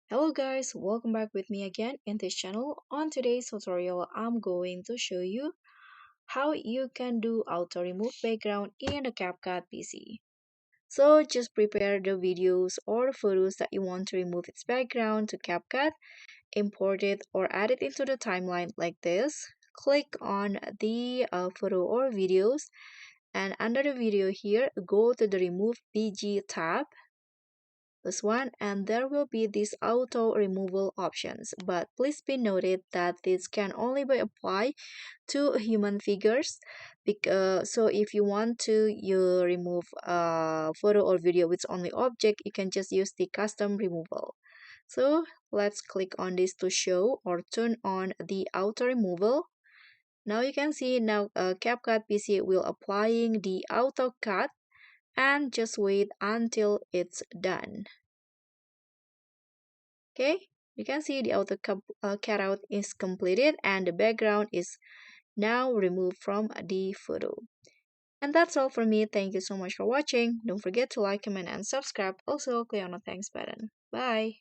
Hello guys, welcome back with me again in this channel. On today's tutorial, I'm going to show you how you can do auto remove background in the CapCut PC. So just prepare the videos or photos that you want to remove its background to CapCut, import it or add it into the timeline like this. Click on the photo or videos, and under the video here, go to the remove BG tab, this one, and there will be these auto removal options, but please be noted that this can only be applied to human figures. Because so if you want to you remove a photo or video with only object, you can just use the custom removal. So let's click on this to show or turn on the auto removal. Now you can see now CapCut PC will applying the auto cut, and just wait until it's done. Okay, you can see the cutout is completed and the background is now removed from the photo. And that's all from me. Thank you so much for watching. Don't forget to like, comment, and subscribe. Also, click on the thanks button. Bye.